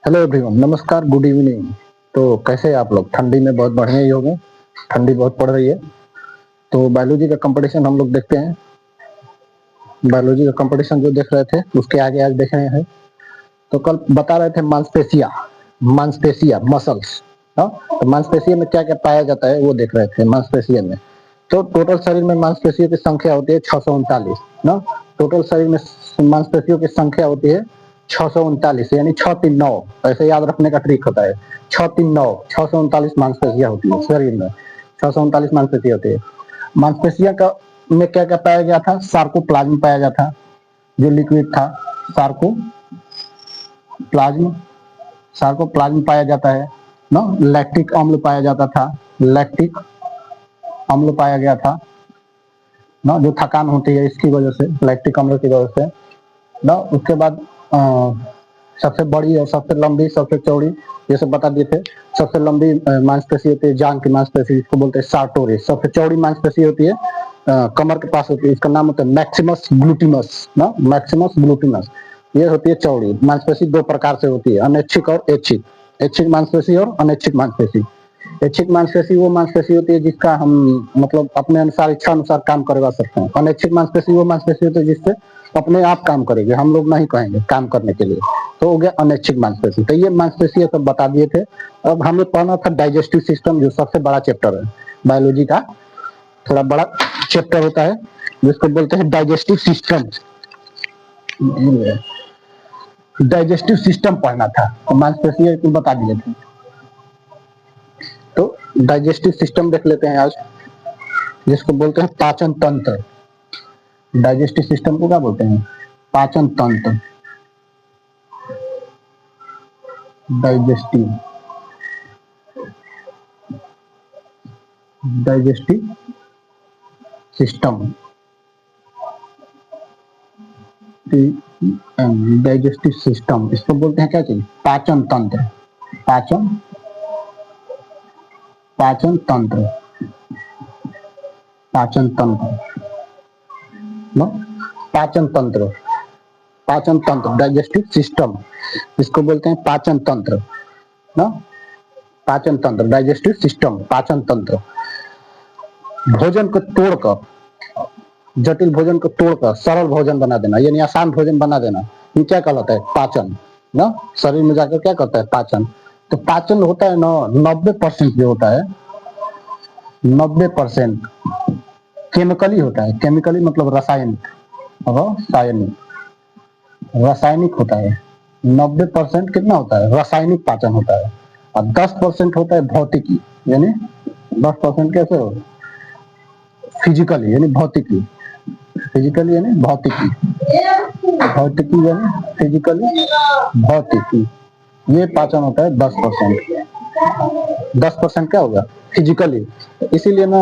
Hello everyone, नमस्कार, good evening. तो कैसे हैं आप लोग? ठंडी में बहुत बढ़िया ही होंगे। ठंडी बहुत पड़ रही है। तो बायोलॉजी का कंपटीशन हम लोग देखते हैं। बायोलॉजी का कंपटीशन जो देख रहे थे उसके आगे आज देख रहे हैं। तो कल बता रहे थे मांसपेशिया, मांसपेशिया मसल्स। हाँ, तो मांसपेशिया में क्या क्या पाया जाता है वो देख रहे थे। मांसपेशिया में तो टोटल शरीर में मांसपेशियों की संख्या होती है 639 ना। टोटल शरीर में मांसपेशियों की संख्या होती है 639, यानी 639। ऐसे याद रखने का ट्रिक होता है। 639, 639 मांसपेशियां होती है शरीर में। 639 मांसपेशियां होती है। मांसपेशिया का में क्या क्या पाया गया था? सार्कोप्लाज्म पाया गया था, जो लिक्विड था। सार्कोप्लाज्म, सार्कोप्लाज्म पाया जाता है ना। लैक्टिक अम्ल पाया जाता था, लैक्टिक अम्ल पाया गया था ना, जो थकान होती है इसकी वजह से, लैक्टिक अम्ल की वजह से ना। उसके बाद सबसे बड़ी और सबसे लंबी, सबसे चौड़ी, ये सब बता दिए थे। सबसे लंबी मांसपेशी होती है जांघ की मांसपेशी, इसको बोलते हैं सार्टोरियस। सबसे चौड़ी मांसपेशी होती है कमर के पास होती है, इसका नाम होता है मैक्सिमस ग्लूटिमस ना, मैक्सिमस ग्लूटिमस। ये होती है चौड़ी मांसपेशी। दो प्रकार से होती है, अनैच्छिक और ऐच्छिक। ऐच्छिक मांसपेशी और अनैच्छिक मांसपेशी। ऐच्छिक मांसपेशी वो मांसपेशी होती है जिसका हम मतलब अपने अनुसार, इच्छा अनुसार काम करवा सकते हैं। अनैच्छिक मांसपेशी वो मांसपेशी होती है जिससे अपने आप काम करेंगे, हम लोग नहीं कहेंगे काम करने के लिए, तो हो गया अनैच्छिक मांसपेशी। तो ये मांसपेशी सब बता दिए थे। अब हमें पढ़ना था डाइजेस्टिव सिस्टम, जो सबसे बड़ा चैप्टर है बायोलॉजी का। थोड़ा बड़ा चैप्टर होता है जिसको बोलते हैं डाइजेस्टिव सिस्टम। डाइजेस्टिव सिस्टम पढ़ना था, तो मांसपेशी बता दिए थे। तो डाइजेस्टिव सिस्टम देख लेते हैं आज, जिसको बोलते हैं पाचन तंत्र। डाइजेस्टिव सिस्टम को क्या बोलते हैं? पाचन तंत्र। Digestive digestive system, digestive system, इसको बोलते हैं क्या चीज? पाचन तंत्र। पाचन पाचन तंत्र, पाचन तंत्र ना, पाचन तंत्र, पाचन तंत्र, डाइजेस्टिव सिस्टम, इसको बोलते हैं पाचन तंत्र ना। पाचन तंत्र, डाइजेस्टिव सिस्टम, पाचन तंत्र। भोजन को तोड़कर, जटिल भोजन को तोड़कर सरल भोजन बना देना, यानी आसान भोजन बना देना, ये क्या कहलाता है? पाचन ना। शरीर में जाकर क्या करता है? पाचन। तो पाचन होता है ना 90% जो होता है, 90% केमिकली होता है। केमिकली मतलब रासायनिक, रासायनिक, रासायनिक होता है। 90% कितना होता है? रासायनिक पाचन होता है। और 10% होता है भौतिकी, यानी 10% कैसे हो? फिजिकली यानी भौतिकी, फिजिकली यानी भौतिकी, भौतिकी यानी फिजिकली भौतिकी। ये पाचन होता है 10%। 10% क्या होगा? फिजिकली। इसीलिए ना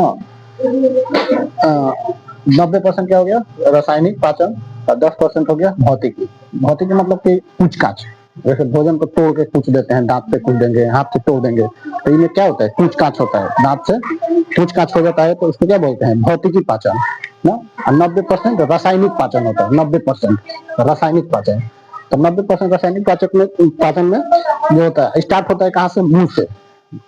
90% क्या हो गया? रासायनिक पाचन, और 10% हो गया भौतिकी। भौतिकी मतलब कि कूच-काच, जैसे भोजन को तोड़ के कूच देते हैं, दांत से कूच देंगे, हाथ से तोड़ देंगे, तो इनमें क्या होता है? कूच-काच होता है, दांत से कूच-काच हो जाता है, तो उसको क्या बोलते हैं? भौतिकी पाचन ना। और 90% रासायनिक पाचन होता है। 90% रासायनिक पाचन। तो 90% रासायनिक पाचन में जो होता है, स्टार्ट होता है कहाँ से? मुंह से।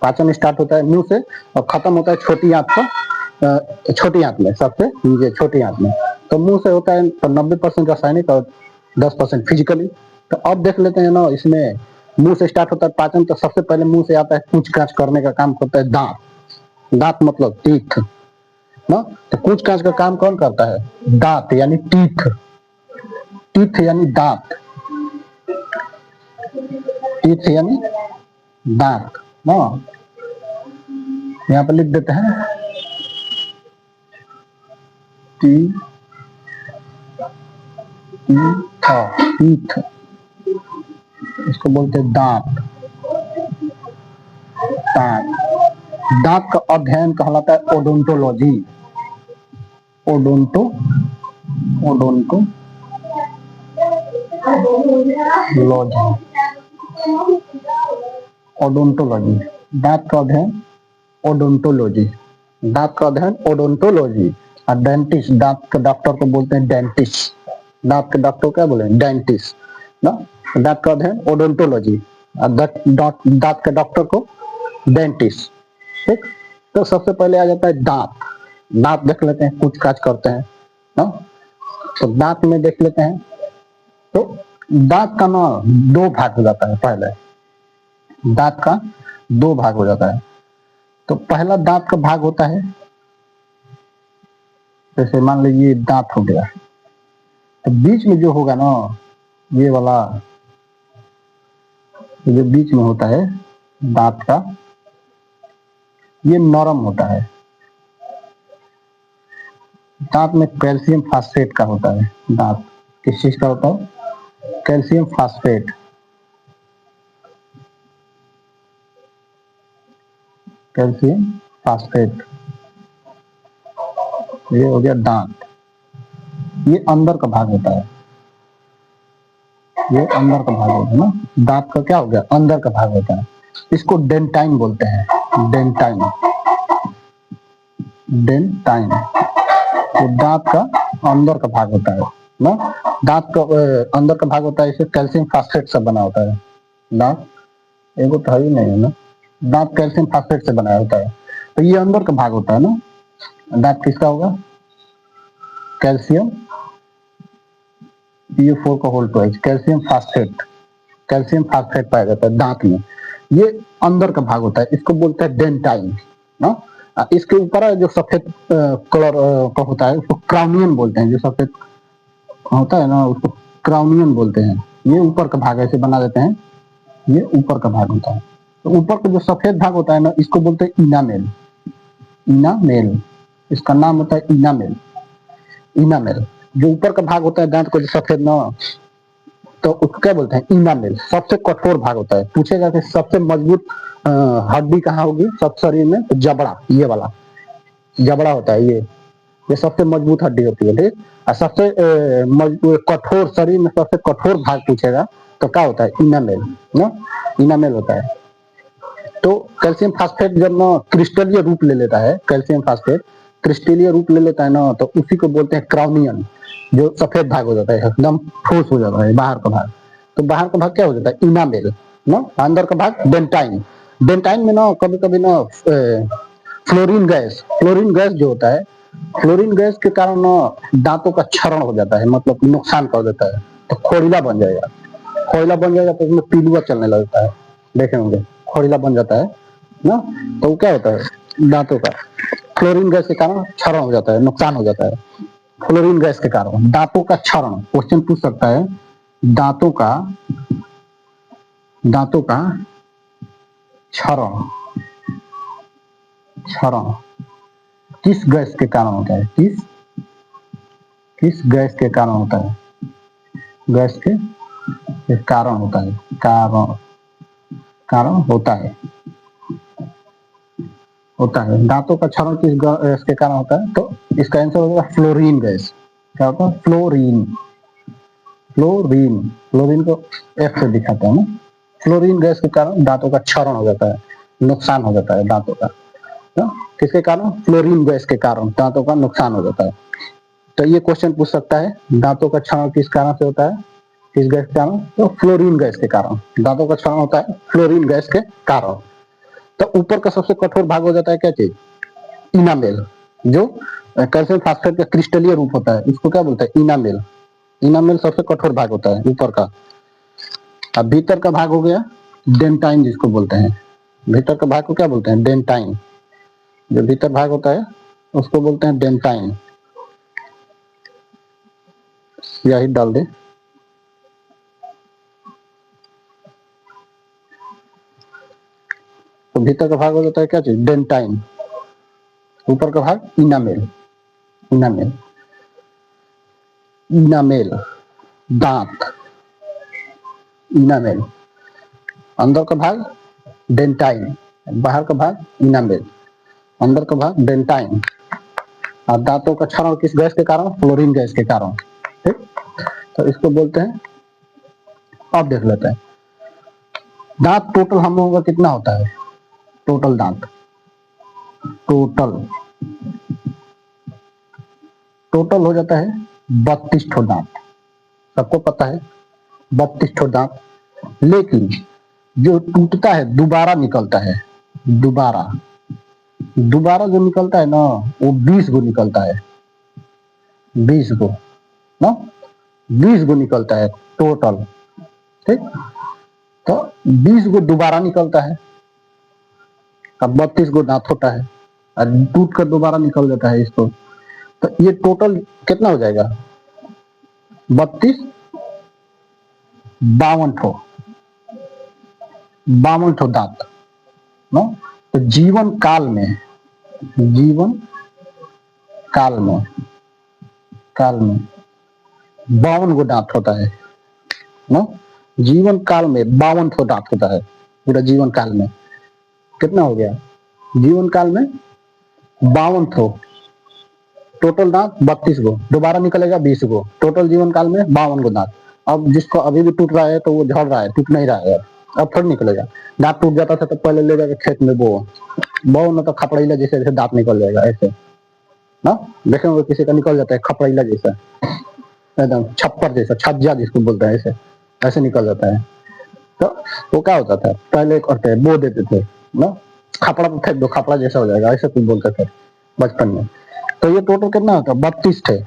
पाचन स्टार्ट होता है मुंह से और खत्म होता है छोटी आंत पर, छोटी आंत में, सबसे नीचे छोटी आंत में। तो मुंह से होता है तो 90% रासायनिक और 10% फिजिकली। तो अब देख लेते हैं ना, इसमें मुंह से स्टार्ट होता है पाचन, तो सबसे पहले मुंह से आता है कूच काच करने का काम करता है दांत। दांत मतलब टीथ ना। तो कूच काच का काम कौन करता है? दांत यानी टीथ। टीथ यानी दांत, टीथ यानी दांत ना। यहाँ पर लिख देते हैं टीथ, टीथ, इसको बोलते हैं दांत। दांत, दांत का अध्ययन कहलाता है ओडोंटोलॉजी। ओडोंटो ओडोंटोलॉजी, ओडोंटोलॉजी, दांत का अध्ययन ओडोंटोलॉजी। दांत का अध्ययन ओडोंटोलॉजी। और डेंटिस्ट, दांत के डॉक्टर को बोलते हैं डेंटिस्ट। दांत के डॉक्टर क्या बोले? डेंटिस्ट ना। दांत का अध्ययन ओडोंटोलॉजी। दांत के डॉक्टर को डेंटिस्ट। ठीक, तो सबसे पहले आ जाता है दांत। दांत देख लेते हैं, कुछ काज करते हैं ना, तो दांत में देख लेते हैं। तो दांत का ना दो भाग हो जाता है। पहले दांत का दो भाग हो जाता है। तो पहला दांत का भाग होता है, जैसे मान लीजिए दांत हो गया, तो बीच में जो होगा ना, ये वाला जो बीच में होता है दांत का, ये नरम होता है। दांत में कैल्शियम फास्फेट का होता है। दांत किस चीज का होता है? Calcium phosphate. कैल्शियम फास्फेट, ये हो गया दांत। ये अंदर का भाग होता है, ये अंदर का भाग होता है ना। दांत का क्या हो गया? अंदर का भाग होता है। इसको डेंटाइन बोलते हैं। डेंटाइन, डेंटाइन, ये दांत का अंदर का भाग होता है ना। दांत का अंदर का भाग होता है, इसे कैल्शियम फास्फेट से बना होता है। दांत एगो तो ही नहीं है ना, दांत कैल्शियम फास्फेट से बनाया होता है। तो ये अंदर का भाग होता है ना। दांत किसका होगा? कैल्शियम, PO4 का whole twice, calcium phosphate. Calcium phosphate पाया जाता है दांत में। ये अंदर का भाग होता है, इसको बोलते हैं डेंटाइन ना। इसके ऊपर जो सफेद कलर का होता है उसको क्राउनियन बोलते हैं। जो सफेद होता है ना उसको क्राउनियन बोलते हैं। ये ऊपर का भाग ऐसे बना देते हैं, ये ऊपर का भाग होता है। तो ऊपर का जो सफेद भाग होता है ना, इसको बोलते हैं इनामेल। इनामेल, इसका नाम होता है इनामेल। इनामेल जो ऊपर का भाग होता है दांत को, जो सफेद ना, तो उसको क्या बोलते हैं? इनामेल। सबसे कठोर भाग होता है। पूछेगा कि सबसे मजबूत हड्डी कहाँ होगी सब शरीर में, तो जबड़ा, ये वाला जबड़ा होता है। ये सबसे मजबूत हड्डी होती है। ठीक, और सबसे कठोर, शरीर में सबसे कठोर भाग पूछेगा तो क्या होता है? इनामेल ना, इनामेल होता है। तो कैल्शियम फास्फेट जब ना क्रिस्टलीय रूप ले लेता है, कैल्शियम फास्फेट क्रिस्टलीय रूप ले लेता है ना, तो उसी को बोलते हैं क्राउनियन। जो सफेद भाग हो जाता है, एकदम ठोस हो जाता है बाहर का भाग। तो बाहर का भाग क्या हो जाता है? इनामेल ना। अंदर का भाग डेंटाइन। डेंटाइन में ना कभी कभी ना फ्लोरीन गैस, फ्लोरीन गैस जो होता है, फ्लोरीन गैस के कारण ना दांतों का क्षरण हो जाता है, मतलब नुकसान कर देता है। तो खोड़िला बन जाएगा। खोड़िला बन जाएगा तो उसमें पिलुआ चलने लगता है, देखे होंगे, खोड़िला बन जाता है ना। तो वो क्या होता है? दांतों का फ्लोरीन गैस के कारण क्षरण हो जाता है, नुकसान हो जाता है। फ्लोरीन गैस के कारण दांतों का क्षरण, क्वेश्चन पूछ सकता है दांतों का, दांतों का क्षरण, क्षरण किस गैस के कारण होता है? किस गैस के कारण होता है? गैस के कारण होता है। कारण, कारण होता है, होता है। दांतों का क्षरण किस गैस के कारण होता है? तो इसका आंसर होगा फ्लोरीन गैस। क्या होता है? फ्लोरीन। फ्लोरीन, फ्लोरीन को F से दिखाते हैं ना। फ्लोरीन गैस के कारण दांतों का क्षरण हो जाता है, नुकसान हो जाता है दांतों का ना। किसके कारण? फ्लोरीन गैस के कारण दांतों का नुकसान हो जाता है। तो ये क्वेश्चन पूछ सकता है दांतों का क्षरण किस कारण से होता है? किस गैस के कारण? तो फ्लोरीन गैस के कारण दांतों का क्षरण होता है, फ्लोरीन गैस के कारण। तो ऊपर का सबसे कठोर भाग हो जाता है क्या चीज? इनामेल। जो कैल्शियम फास्फेट का क्रिस्टलीय रूप होता है उसको क्या बोलते हैं? इनामेल। इनामेल सबसे कठोर भाग होता है ऊपर का। अब भीतर का भाग हो गया डेंटाइन, जिसको बोलते हैं। भीतर का भाग को क्या बोलते हैं? डेंटाइन। जो भीतर भाग होता है उसको बोलते हैं डेंटाइन। यही डाल दे। तो भीतर का भाग हो जाता है क्या चीज? डेंटाइन। ऊपर का भाग इनामेल। इनामेल, इनामेल दांत, इनामेल। अंदर का भाग डेंटाइन, बाहर का भाग इनामेल। अंदर का भाग डेंटाइन। और दांतों का क्षरण किस गैस के कारण? फ्लोरीन गैस के कारण। ठीक, तो इसको बोलते हैं। अब देख लेते हैं दांत टोटल हम लोगों का कितना होता है? टोटल दांत, टोटल, टोटल हो जाता है 32 ठो दांत। सबको पता है 32 ठो दांत। लेकिन जो टूटता है दोबारा निकलता है, दोबारा दोबारा जो निकलता है ना वो 20 गो निकलता है, 20 गो ना, 20 गो निकलता है टोटल। ठीक, तो 20 गो दोबारा निकलता है। अब 32 गो दांत होता है और टूट कर दोबारा निकल जाता है इसको, तो ये टोटल कितना हो जाएगा? 32, 52 ठो, 52 ठो दांत ना। तो जीवन काल में, जीवन काल में, काल में 52 गो दांत होता है ना। जीवन काल में 52 ठो दांत होता है पूरा जीवन काल में। कितना हो गया? जीवन काल में 52 ठो, टोटल दांत 32 गो, दोबारा निकलेगा 20 गो, टोटल जीवन काल में 52 गो दांत। अब जिसको अभी भी टूट रहा है तो वो झड़ रहा है, टूट नहीं रहा है, अब थोड़ी निकलेगा। दांत टूट जाता था तो पहले ले जाकर खेत में बो ना, तो खपड़ैला जैसे जैसे दांत निकल जाएगा ऐसे ना। देखेंगे किसी का निकल जाता है खपड़ैला जैसा, एकदम छप्पर जैसा, छज्जा जिसको बोलते हैं, ऐसे ऐसे निकल जाता है। तो वो क्या होता था, पहले करते बो देते थे ना, खपड़ा तो फेंक दो, खपड़ा जैसा हो जाएगा, ऐसे कुछ बोलते थे बचपन में। तो ये टोटल कितना होता है? 32 थे,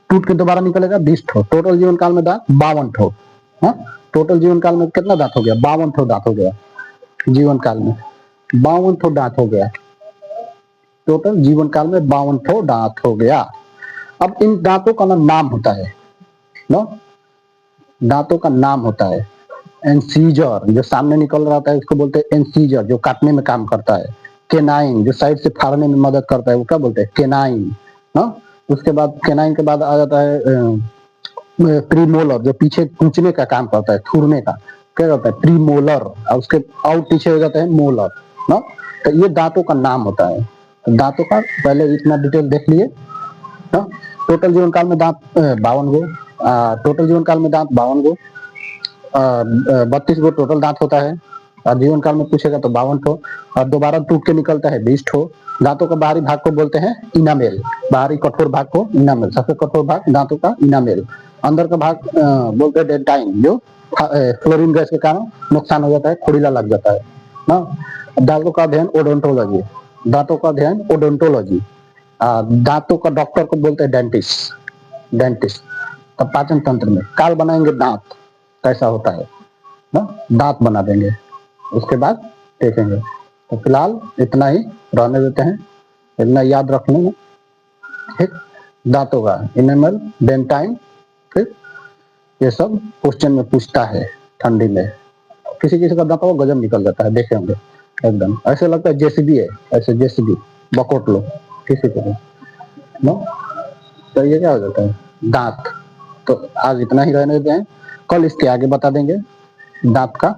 टूट के दोबारा निकलेगा 20 ठो, टोटल जीवन काल में दांत 52 ठो। हाँ, टोटल जीवन काल में कितना दांत हो गया? 52 ठो दांत हो गया जीवन काल में, 52 ठो दांत हो गया, टोटल जीवन काल में 52 ठो दांत हो गया। अब इन दांतों का नाम होता है ना, दांतों का नाम होता है एंसीजर, जो सामने निकल रहा था इसको बोलते हैं एंसीजर, जो काटने में काम करता है। केनाइन, जो साइड से फाड़ने में मदद करता है, वो क्या बोलते हैं? केनाइन ना। उसके बाद केनाइन के बाद आ जाता है प्रीमोलर, जो पीछे कूचने का काम करता है, थूरने का, क्या कहता है? प्रीमोलर। और उसके और पीछे हो जाता है मोलर ना। तो ये दांतों का नाम होता है। तो दांतों का पहले इतना डिटेल देख लिए ना। टोटल जीवन काल में दांत 52 गो, टोटल जीवन काल में दांत 52 गो, 32 गो टोटल दांत होता है, और जीवन काल में पूछेगा तो 52 ठो, और दोबारा टूट के निकलता है 20 ठो। दांतों का बाहरी भाग को बोलते हैं इनामेल, बाहरी कठोर भाग को इनामेल, सबसे कठोर भाग दांतों का इनामेल। अंदर का भाग बोलते हैं डेंटाइन, जो फ्लोरीन गैस के कारण नुकसान हो जाता है, खोड़ीला लग जाता है ना। दांतों का अध्ययन ओडोंटोलॉजी, दांतों का अध्ययन ओडोंटोलॉजी। दांतों का डॉक्टर को बोलते हैं डेंटिस्ट, डेंटिस्ट। तब पाचन तंत्र में काल बनाएंगे दांत कैसा होता है ना, दांत बना देंगे, उसके बाद देखेंगे। तो फिलहाल इतना ही रहने देते हैं, इतना याद रख लेंगे। ठीक, दांतों का इनेमल, डेंटाइन, ठीक, ये सब क्वेश्चन में पूछता है ठंडी में। किसी किसी का दांतों का गजब निकल जाता है, देखे होंगे, एकदम ऐसे लगता है जेसीबी है, ऐसे जेसीबी बकोट लो किसी को ना। तो ये क्या हो जाता है? दांत। तो आज इतना ही रहने देते हैं, कल इसके आगे बता देंगे दांत का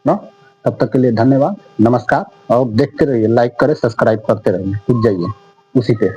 ना। तब तक के लिए धन्यवाद, नमस्कार। और देखते रहिए, लाइक करें, सब्सक्राइब करते रहिए, जुट जाइए उसी पे।